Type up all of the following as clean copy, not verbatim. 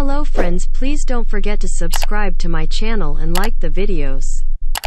Hello friends, please don't forget to subscribe to my channel and like the videos.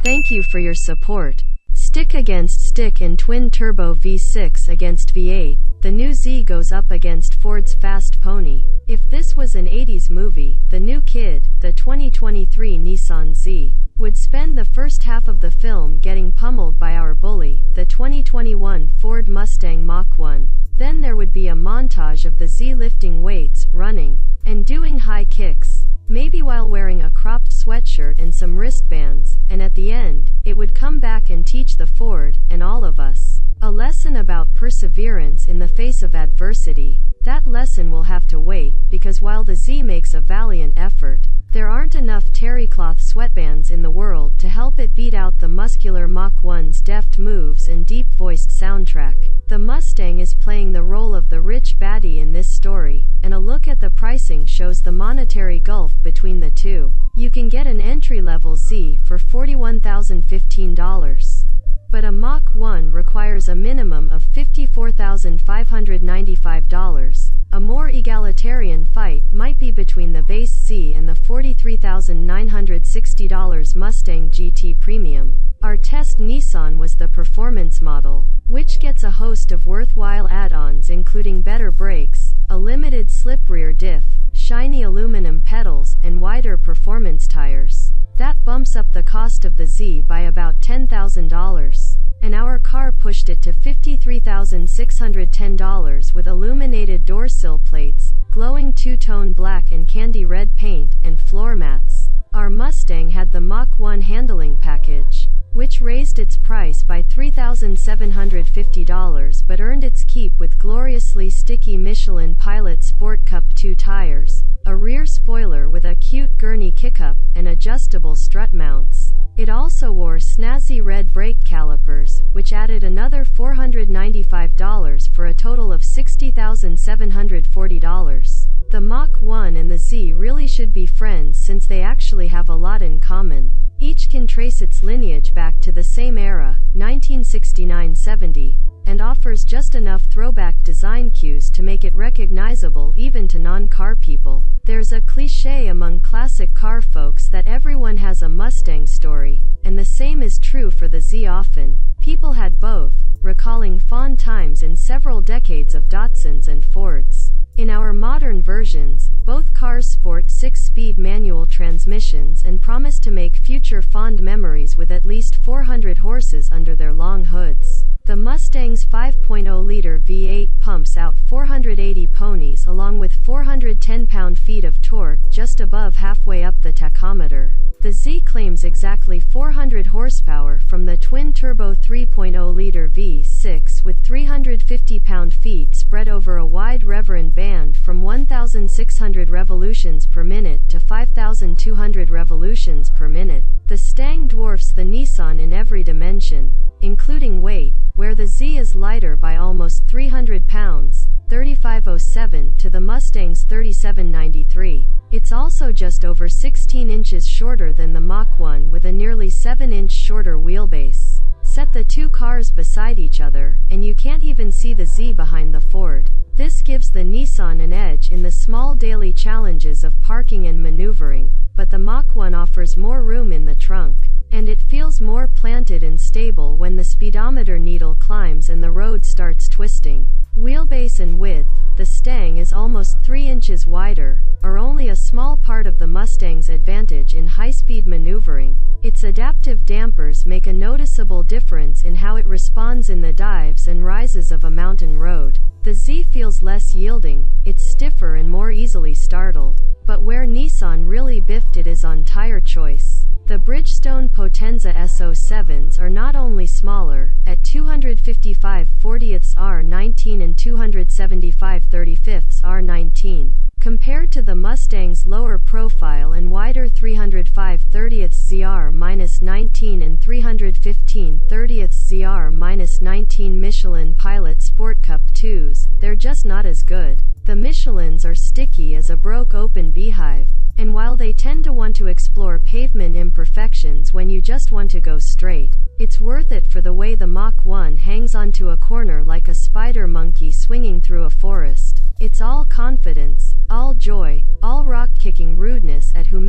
Thank you for your support. Stick against stick and twin-turbo V6 against V8, the new Z goes up against Ford's Fast Pony. If this was an 80s movie, the new kid, the 2023 Nissan Z, would spend the first half of the film getting pummeled by our bully, the 2021 Ford Mustang Mach 1. Then there would be a montage of the Z lifting weights, running, and doing high kicks, maybe while wearing a cropped sweatshirt and some wristbands, and at the end, it would come back and teach the Ford, and all of us, a lesson about perseverance in the face of adversity. That lesson will have to wait, because while the Z makes a valiant effort, there aren't enough terrycloth sweatbands in the world to help it beat out the muscular Mach 1's deft moves and deep-voiced soundtrack. The Mustang is playing the role of the rich baddie in this story, and a look at the pricing shows the monetary gulf between the two. You can get an entry-level Z for $41,015. But a Mach 1 requires a minimum of $54,595. A more egalitarian fight might be between the base Z and the $43,960 Mustang GT Premium. Our test Nissan was the performance model, which gets a host of worthwhile add-ons including better brakes, a limited slip rear diff, shiny aluminum pedals, and wider performance tires. That bumps up the cost of the Z by about $10,000. And our car pushed it to $53,610 with illuminated door-sill plates, glowing two-tone black and candy red paint, and floor mats. Our Mustang had the Mach 1 handling package, which raised its price by $3,750 but earned its keep with gloriously sticky Michelin Pilot Sport Cup 2 tires, a rear spoiler with a cute Gurney kickup, and adjustable strut mounts. It also wore snazzy red brake calipers, which added another $495 for a total of $60,740. The Mach 1 and the Z really should be friends since they actually have a lot in common. Each can trace its lineage back to the same era, 1969-70, and offers just enough throwback design cues to make it recognizable even to non-car people. There's a cliché among classic car folks that everyone has a Mustang story, and the same is true for the Z. Often, people had both, recalling fond times in several decades of Datsuns and Fords. In our modern versions, both cars sport 6-speed manual transmissions and promise to make future fond memories with at least 400 horses under their long hoods. The Mustang's 5.0-liter V8 pumps out 480 ponies along with 410 pound-feet of torque just above halfway up the tachometer. The Z claims exactly 400 horsepower from the twin-turbo 3.0-liter V6 with 350 pound-feet spread over a wide reverend band from 1,600 revolutions per minute to 5,200 revolutions per minute. The Stang dwarfs the Nissan in every dimension, including weight, where the Z is lighter by almost 300 pounds, 3507 to the Mustang's 3793. It's also just over 16 inches shorter than the Mach 1 with a nearly 7-inch shorter wheelbase. Set the two cars beside each other, and you can't even see the Z behind the Ford. This gives the Nissan an edge in the small daily challenges of parking and maneuvering, but the Mach 1 offers more room in the trunk, and it feels more planted and stable when the speedometer needle climbs and the road starts twisting. Wheelbase and width, the Stang is almost 3 inches wider, are only a small part of the Mustang's advantage in high-speed maneuvering. Its adaptive dampers make a noticeable difference in how it responds in the dives and rises of a mountain road. The Z feels less yielding, it's stiffer and more easily startled. But where Nissan really biffed it is on tire choice. The Bridgestone Potenza SO7s are not only smaller, at 255/40ths R19 and 275/35ths R19, compared to the Mustang's lower profile and wider 305/30ths ZR-19 and 315/30ths ZR-19 Michelin Pilot Sport Cup 2s, they're just not as good. The Michelins are sticky as a broke-open beehive, and while they tend to want to explore pavement imperfections when you just want to go straight, it's worth it for the way the Mach 1 hangs onto a corner like a spider monkey swinging through a forest. It's all confidence, all joy, all rock kick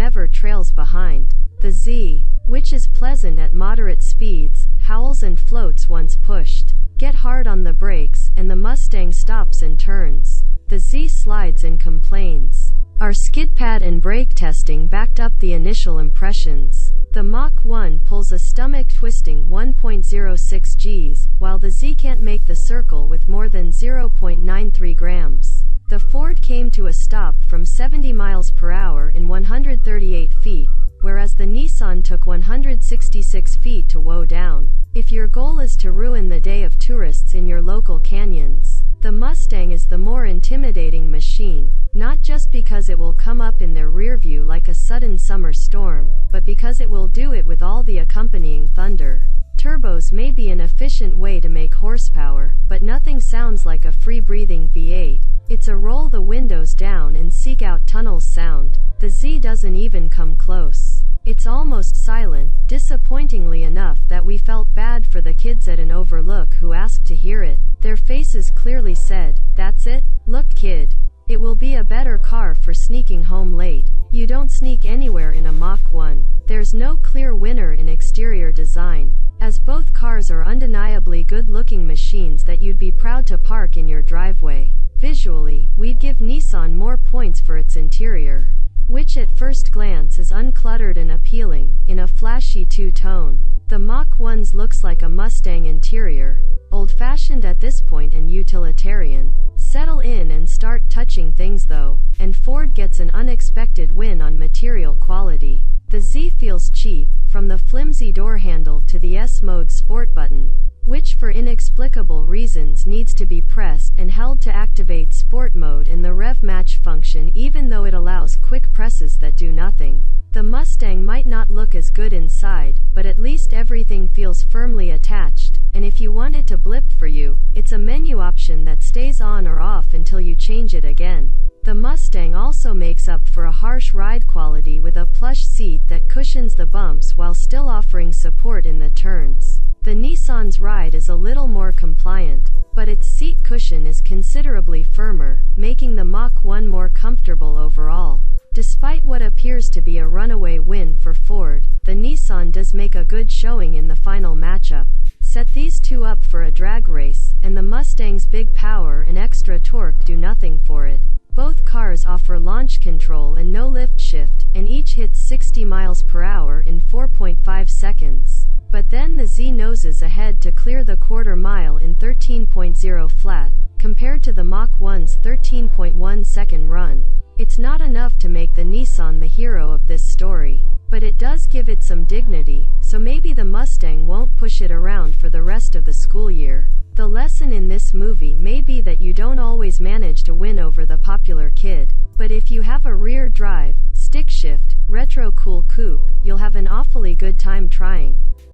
never trails behind. The Z, which is pleasant at moderate speeds, howls and floats once pushed. Get hard on the brakes, and the Mustang stops and turns. The Z slides and complains. Our skid pad and brake testing backed up the initial impressions. The Mach 1 pulls a stomach-twisting 1.06 Gs, while the Z can't make the circle with more than 0.93 grams. The Ford came to a stop from 70 miles per hour in 138 feet, whereas the Nissan took 166 feet to woe down. If your goal is to ruin the day of tourists in your local canyons, the Mustang is the more intimidating machine, not just because it will come up in their rear view like a sudden summer storm, but because it will do it with all the accompanying thunder. Turbos may be an efficient way to make horsepower, but nothing sounds like a free-breathing V8. It's a roll the windows down and seek out tunnels sound. The Z doesn't even come close. It's almost silent, disappointingly enough that we felt bad for the kids at an overlook who asked to hear it. Their faces clearly said, "That's it? Look, kid. It will be a better car for sneaking home late." You don't sneak anywhere in a Mach 1. There's no clear winner in exterior design, as both cars are undeniably good-looking machines that you'd be proud to park in your driveway. Visually, we'd give Nissan more points for its interior, which at first glance is uncluttered and appealing, in a flashy two-tone. The Mach 1's looks like a Mustang interior, old-fashioned at this point and utilitarian. Settle in and start touching things though, and Ford gets an unexpected win on material quality. The Z feels cheap, from the flimsy door handle to the S-Mode Sport button, which for inexplicable reasons needs to be pressed and held to activate Sport Mode and the Rev Match function, even though it allows quick presses that do nothing. The Mustang might not look as good inside, but at least everything feels firmly attached, and if you want it to blip for you, it's a menu option that stays on or off until you change it again. The Mustang also makes up for a harsh ride quality with a plush seat that cushions the bumps while still offering support in the turns. The Nissan's ride is a little more compliant, but its seat cushion is considerably firmer, making the Mach 1 more comfortable overall. Despite what appears to be a runaway win for Ford, the Nissan does make a good showing in the final matchup. Set these two up for a drag race, and the Mustang's big power and extra torque do nothing for it. Both cars offer launch control and no lift shift, and each hits 60 miles per hour in 4.5 seconds. But then the Z noses ahead to clear the quarter mile in 13.0 flat, compared to the Mach 1's 13.1 second run. It's not enough to make the Nissan the hero of this story, but it does give it some dignity, so maybe the Mustang won't push it around for the rest of the school year. The lesson in this movie may be that you don't always manage to win over the popular kid, but if you have a rear drive, stick shift, retro cool coupe, you'll have an awfully good time trying.